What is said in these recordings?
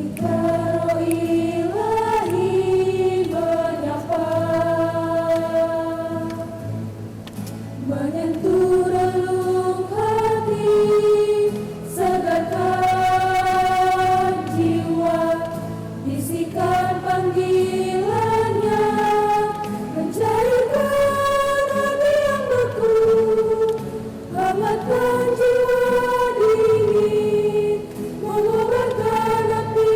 Roh Ilahi menyapa, menyentuh relung hati, segarkan jiwa, bisikan panggilannya, mencairkan hati yang beku, hangatkan jiwa dingin, mengobarkan api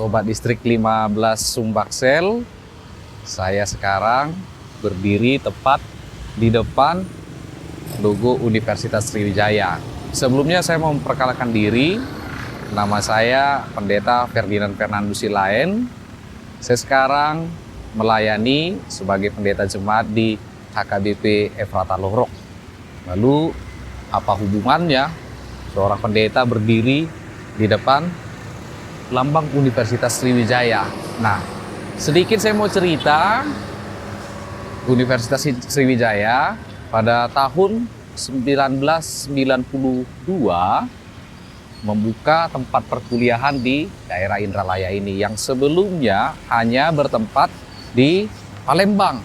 Sobat Distrik 15 Sumbaksel, saya sekarang berdiri tepat di depan logo Universitas Sriwijaya. Sebelumnya saya mau memperkenalkan diri, nama saya Pendeta Ferdinand Fernandus Silaen. Saya sekarang melayani sebagai pendeta jemaat di HKBP Ephrata Lorok. Lalu apa hubungannya seorang pendeta berdiri di depan lambang Universitas Sriwijaya? Nah, sedikit saya mau cerita. Universitas Sriwijaya pada tahun 1992 membuka tempat perkuliahan di daerah Indralaya ini yang sebelumnya hanya bertempat di Palembang,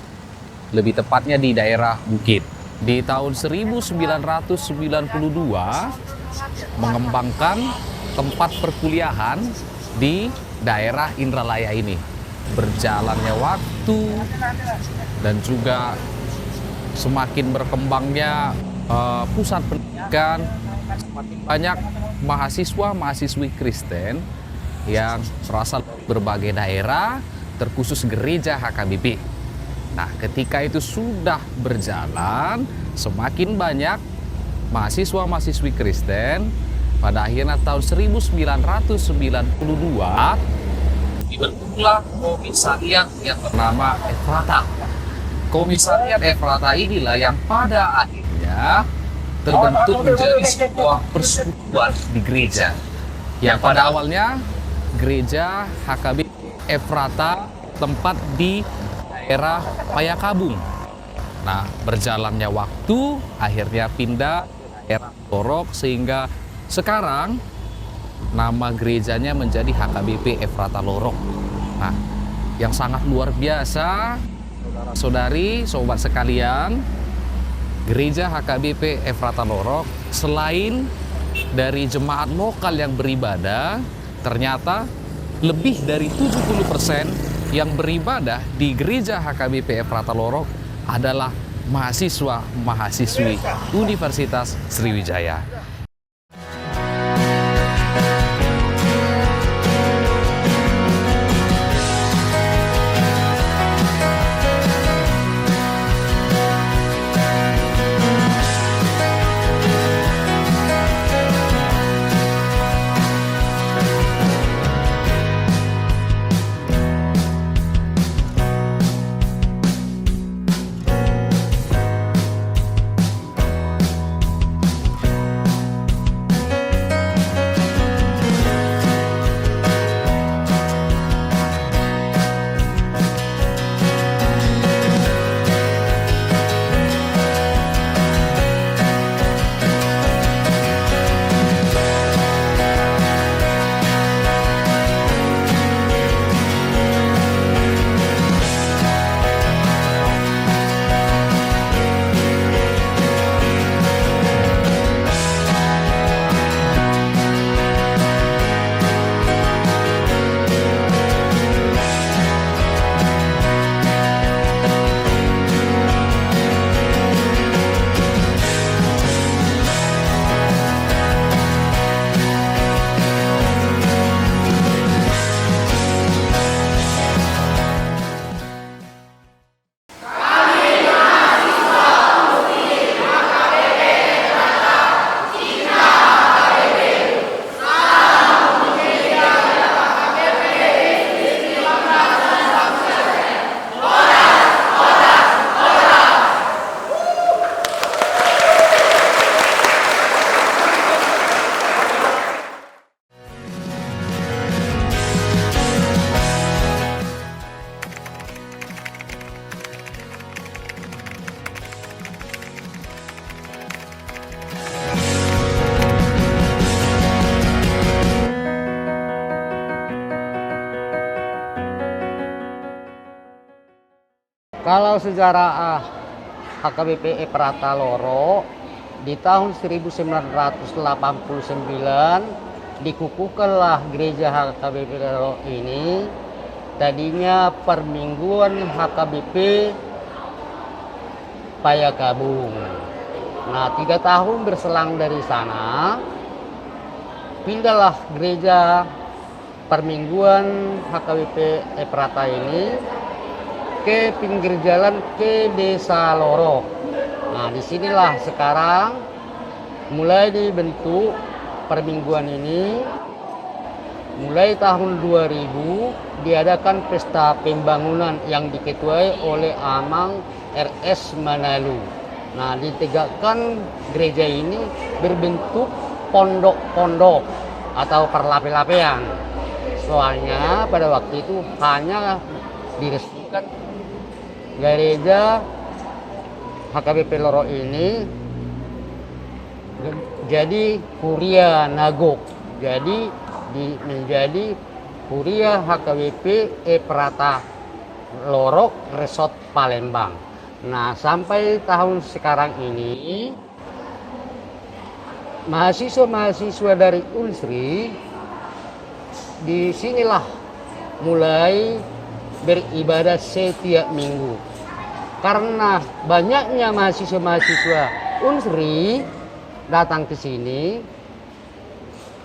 lebih tepatnya di daerah Bukit. Di tahun 1992 mengembangkan tempat perkuliahan di daerah Indralaya ini. Berjalannya waktu dan juga semakin berkembangnya pusat pendidikan, semakin banyak mahasiswa-mahasiswi Kristen yang berasal dari berbagai daerah, terkhusus gereja HKBP. Nah, ketika itu sudah berjalan, semakin banyak mahasiswa-mahasiswi Kristen. Pada akhirnya tahun 1992 dibentuklah komisariat yang bernama Ephrata. Komisariat Ephrata inilah yang pada akhirnya terbentuk menjadi sebuah persekutuan di gereja. Yang pada awalnya gereja HKBP Ephrata tempat di daerah Payakabung. Nah, berjalannya waktu akhirnya pindah ke daerah Lorok sehingga sekarang nama gerejanya menjadi HKBP Ephrata Lorok. Nah, yang sangat luar biasa, saudari, sobat sekalian, gereja HKBP Ephrata Lorok selain dari jemaat lokal yang beribadah, ternyata lebih dari 70% yang beribadah di gereja HKBP Ephrata Lorok adalah mahasiswa-mahasiswi Universitas Sriwijaya. Kalau sejarah HKBP Ephrata Lorok di tahun 1989 dikukuhkanlah gereja HKBP Lorok ini. Tadinya permingguan HKBP Payakabung. Nah, 3 tahun berselang dari sana, pindahlah gereja permingguan HKBP Efrata ini ke pinggir jalan ke Desa Lorok. Nah, disinilah sekarang mulai dibentuk permingguan ini. Mulai tahun 2000 diadakan pesta pembangunan yang diketuai oleh Amang RS Manalu. Nah, ditegakkan gereja ini berbentuk pondok-pondok atau perlape-lapean. Soalnya pada waktu itu hanya diresmikan gereja HKBP Lorok ini jadi Kuria Nagok. Jadi menjadi Kuria HKBP Efrata Lorok Resort Palembang. Nah, sampai tahun sekarang ini mahasiswa-mahasiswa dari Unsri disinilah mulai beribadah setiap minggu. Karena banyaknya mahasiswa-mahasiswa Unsri datang ke sini,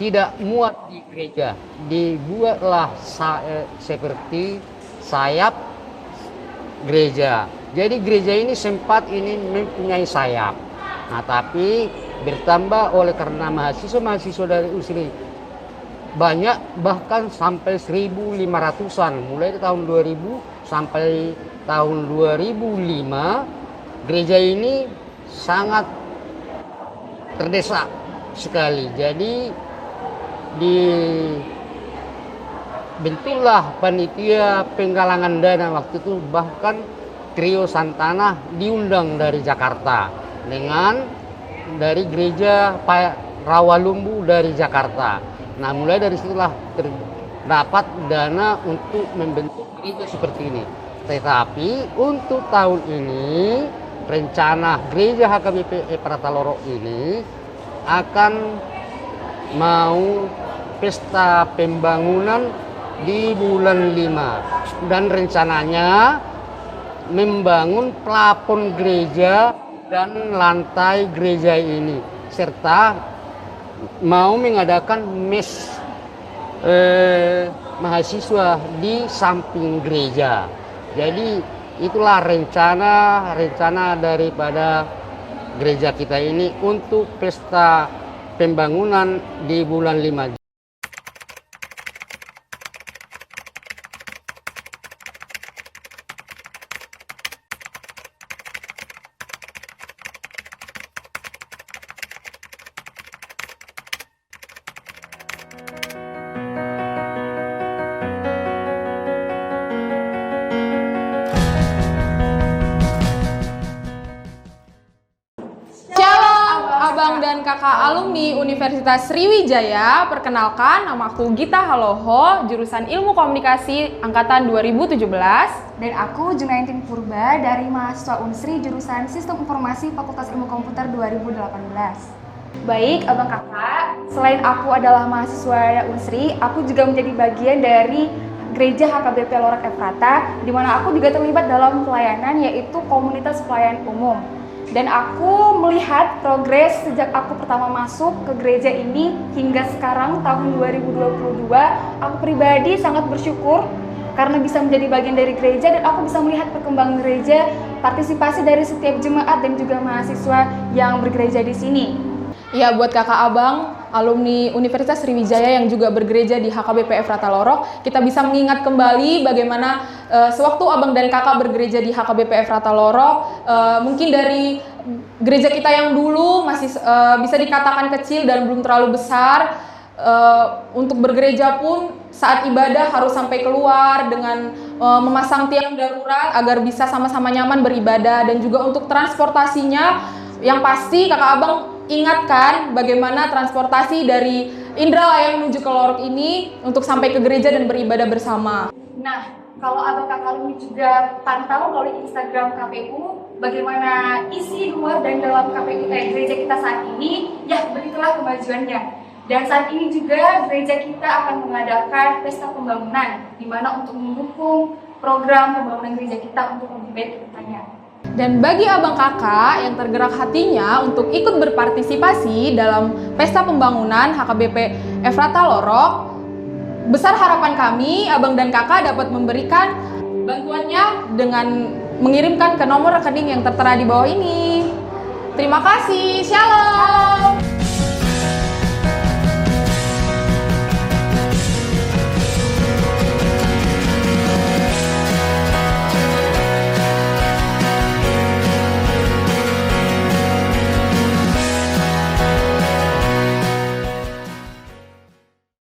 tidak muat di gereja, dibuatlah seperti sayap gereja. Jadi gereja ini sempat ini mempunyai sayap. Nah, tapi bertambah oleh karena mahasiswa-mahasiswa dari Unsri banyak, bahkan sampai 1.500-an. Mulai tahun 2000 sampai tahun 2005, gereja ini sangat terdesak sekali. Jadi dibentuklah panitia penggalangan dana waktu itu, bahkan Trio Santana diundang dari Jakarta dengan dari gereja Rawalumbu dari Jakarta. Nah, mulai dari situlah terdapat dana untuk membentuk gereja seperti ini. Tetapi untuk tahun ini rencana gereja HKBP Efrata Lorok ini akan mau pesta pembangunan di bulan 5 dan rencananya membangun plafon gereja dan lantai gereja ini, serta mau mengadakan mes mahasiswa di samping gereja. Jadi itulah rencana daripada gereja kita ini untuk pesta pembangunan di bulan 5. Abang dan kakak alumni Universitas Sriwijaya, perkenalkan nama aku Gita Haloho, jurusan Ilmu Komunikasi angkatan 2017. Dan aku Junaintin Purba dari mahasiswa Unsri jurusan Sistem Informasi Fakultas Ilmu Komputer 2018. Baik, abang kakak, selain aku adalah mahasiswa Unsri, aku juga menjadi bagian dari Gereja HKBP Lorok Efrata, di mana aku juga terlibat dalam pelayanan, yaitu komunitas pelayanan umum. Dan aku melihat progres sejak aku pertama masuk ke gereja ini hingga sekarang tahun 2022. Aku pribadi sangat bersyukur karena bisa menjadi bagian dari gereja dan aku bisa melihat perkembangan gereja, partisipasi dari setiap jemaat dan juga mahasiswa yang bergereja di sini. Ya, buat kakak abang, alumni Universitas Sriwijaya yang juga bergereja di HKBP Efrata Lorok, kita bisa mengingat kembali bagaimana sewaktu abang dan kakak bergereja di HKBP Efrata Lorok, mungkin dari gereja kita yang dulu masih bisa dikatakan kecil dan belum terlalu besar, untuk bergereja pun saat ibadah harus sampai keluar dengan memasang tiang darurat agar bisa sama-sama nyaman beribadah, dan juga untuk transportasinya yang pasti kakak abang ingatkan bagaimana transportasi dari Indralaya menuju ke Lorok ini untuk sampai ke gereja dan beribadah bersama. Nah, kalau abang kakak alumni juga pantau melalui Instagram KPU bagaimana isi luar dan dalam KPU gereja kita saat ini, ya begitulah kemajuannya. Dan saat ini juga gereja kita akan mengadakan pesta pembangunan, di mana untuk mendukung program pembangunan gereja kita untuk lebih baik ke depannya. Dan bagi abang kakak yang tergerak hatinya untuk ikut berpartisipasi dalam pesta pembangunan HKBP Efrata Lorok, Besar harapan kami, abang dan kakak dapat memberikan bantuannya dengan mengirimkan ke nomor rekening yang tertera di bawah ini. Terima kasih, shalom.